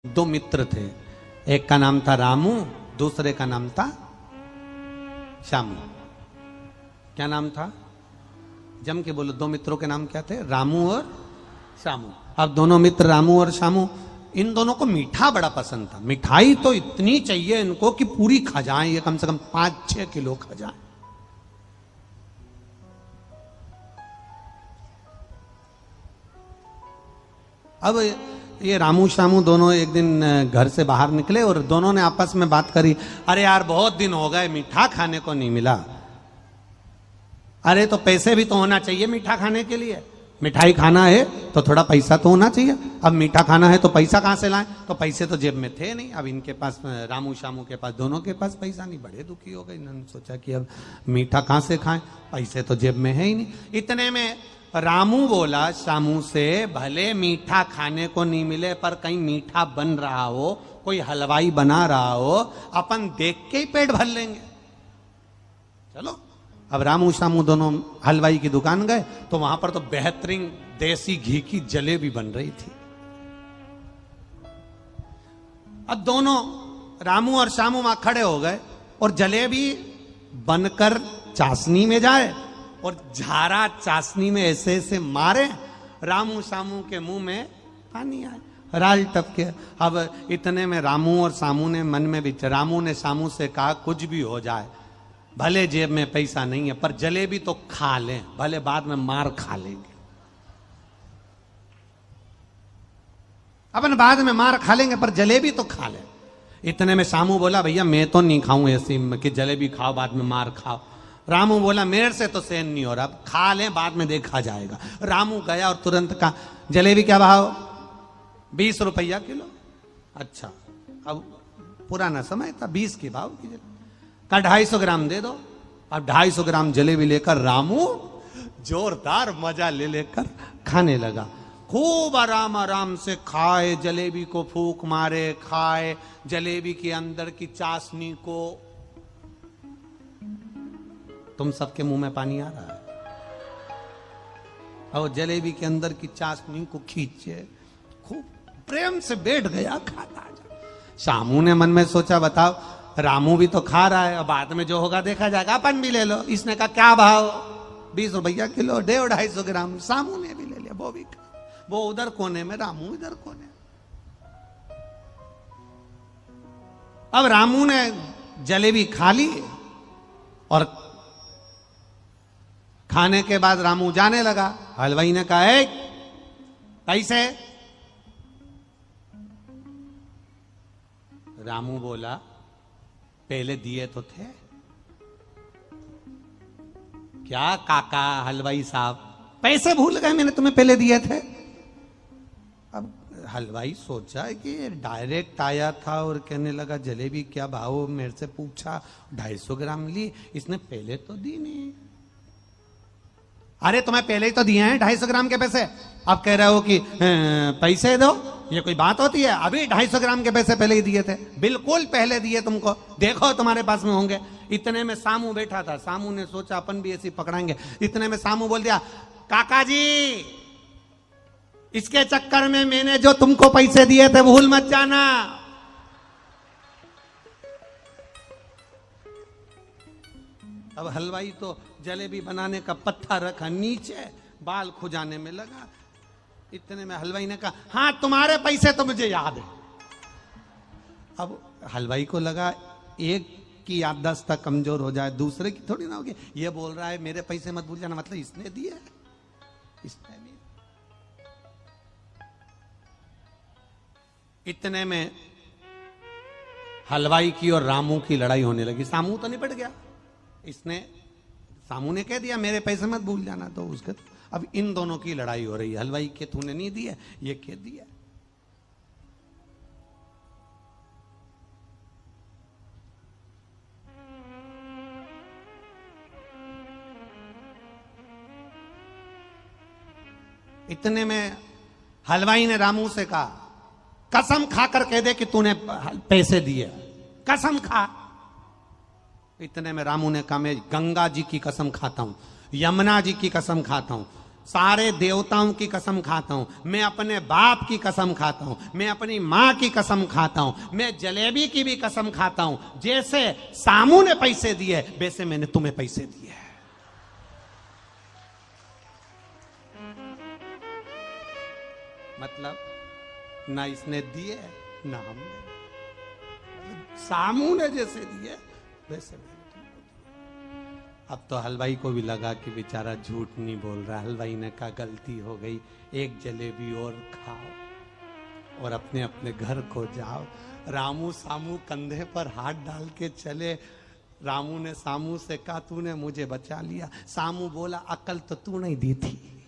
दो मित्र थे। एक का नाम था रामू, दूसरे का नाम था श्यामू। क्या नाम था? जम के बोलो। दो मित्रों के नाम क्या थे? रामू और श्यामू। अब दोनों मित्र रामू और श्यामू, इन दोनों को मीठा बड़ा पसंद था। मिठाई तो इतनी चाहिए इनको कि पूरी खा जाएं, ये कम से कम 5-6 किलो खा जाएं। अब ये रामू श्यामू दोनों एक दिन घर से बाहर निकले और दोनों ने आपस में बात करी, अरे यार बहुत दिन हो गए मीठा खाने को नहीं मिला। अरे तो पैसे भी तो होना चाहिए मीठा खाने के लिए। मिठाई खाना है तो थोड़ा पैसा तो होना चाहिए। अब मीठा खाना है तो पैसा कहां से लाएं? तो पैसे तो जेब में थे नहीं। अब इनके पास, रामू श्यामू के पास, दोनों के पास पैसा नहीं। बड़े दुखी हो गए। इन्होंने सोचा कि अब मीठा कहां से खाएं, पैसे तो जेब में है ही नहीं। इतने में रामू बोला श्यामू से, भले मीठा खाने को नहीं मिले पर कहीं मीठा बन रहा हो, कोई हलवाई बना रहा हो, अपन देख के ही पेट भर लेंगे। चलो। अब रामू श्यामू दोनों हलवाई की दुकान गए तो वहां पर तो बेहतरीन देसी घी की जलेबी बन रही थी। अब दोनों रामू और श्यामू वहां खड़े हो गए और जलेबी बनकर चाशनी में जाए और झारा चाशनी में ऐसे ऐसे मारे, रामू श्यामू के मुंह में पानी आए, राल टपके। अब इतने में रामू और श्यामू ने मन में भी, रामू ने श्यामू से कहा, कुछ भी हो जाए, भले जेब में पैसा नहीं है पर जलेबी तो खा लें, भले बाद में मार खा लेंगे। अपन बाद में मार खा लेंगे पर जलेबी तो खा लें। इतने में श्यामू बोला, भैया मैं तो नहीं खाऊं ऐसी कि जलेबी खाओ बाद में मार खाओ। रामू बोला, मेरे से तो सहन नहीं हो रहा, खा लें बाद में देखा जाएगा। रामू गया और तुरंत कहा, जलेबी क्या भाव? 20 रुपया किलो। अच्छा, अब पुराना समय था, 20 के भाव की जलेबी। का 250 ग्राम दे दो। अब 250 ग्राम जलेबी लेकर रामू जोरदार मजा ले लेकर खाने लगा। खूब आराम आराम से खाए, जलेबी को फूंक मारे, खाए जलेबी के अंदर की चाशनी को। तुम सबके मुंह में पानी आ रहा है। और जलेबी के अंदर की चाशनी को खींचे, खूब प्रेम से बैठ गया खाता जा। श्यामू ने मन में सोचा, बताओ रामू भी तो खा रहा है, और बाद में जो होगा देखा जाएगा, अपन भी ले लो। इसने कहा क्या भाव? 20 रुपया किलो। 250 ग्राम। श्यामू ने भी ले लिया, वो भी खा। वो उधर कोने में, रामू इधर कोने। अब रामू ने जलेबी खा ली और खाने के बाद रामू जाने लगा। हलवाई ने कहा, ए कैसे? रामू बोला, पहले दिए तो थे। क्या काका हलवाई साहब, पैसे भूल गए? मैंने तुम्हें पहले दिए थे। अब हलवाई सोचा कि डायरेक्ट आया था और कहने लगा, जलेबी क्या भाव? मेरे से पूछा, 250 ग्राम ली, इसने पहले तो दी नहीं। अरे तुम्हें पहले ही तो दिए हैं 250 ग्राम के पैसे, अब कह रहे हो कि पैसे दो? ये कोई बात होती है? अभी 250 ग्राम के पैसे पहले ही दिए थे, बिल्कुल पहले दिए तुमको, देखो तुम्हारे पास में होंगे। इतने में श्यामू बैठा था। श्यामू ने सोचा अपन भी ऐसी पकड़ाएंगे। इतने में श्यामू बोल दिया, काका जी इसके चक्कर में मैंने जो तुमको पैसे दिए थे भूल मत जाना। अब हलवाई तो जलेबी बनाने का पत्थर रखा नीचे, बाल खुजाने में लगा। इतने में हलवाई ने कहा, हाँ तुम्हारे पैसे तो मुझे याद है। अब हलवाई को लगा एक की याददाश्त कमजोर हो जाए, दूसरे की थोड़ी ना होगी। ये बोल रहा है मेरे पैसे मत भूल जाना, मतलब इसने दिए? इसने नहीं। इतने में हलवाई की और रामू की लड़ाई होने लगी। श्यामू तो निपट गया, इसने, श्यामू ने कह दिया मेरे पैसे मत भूल जाना, तो उसके अब इन दोनों की लड़ाई हो रही है। हलवाई के तूने नहीं दिया, ये कह दिया। इतने में हलवाई ने रामू से कहा, कसम खाकर कह दे कि तूने पैसे दिए, कसम खा। इतने में रामू ने कहा, मैं गंगा जी की कसम खाता हूं, यमुना जी की कसम खाता हूं, सारे देवताओं की कसम खाता हूं, मैं अपने बाप की कसम खाता हूं, मैं अपनी मां की कसम खाता हूं, मैं जलेबी की भी कसम खाता हूं, जैसे सामू ने पैसे दिए वैसे मैंने तुम्हें पैसे दिए। मतलब ना इसने दिए ना हमने, सामू ने जैसे दिए वैसे मैंने। अब तो हलवाई को भी लगा कि बेचारा झूठ नहीं बोल रहा। हलवाई ने कहा गलती हो गई, एक जलेबी और खाओ और अपने अपने घर को जाओ। रामू सामू कंधे पर हाथ डाल के चले। रामू ने सामू से कहा तूने मुझे बचा लिया। सामू बोला अकल तो तू नहीं दी थी।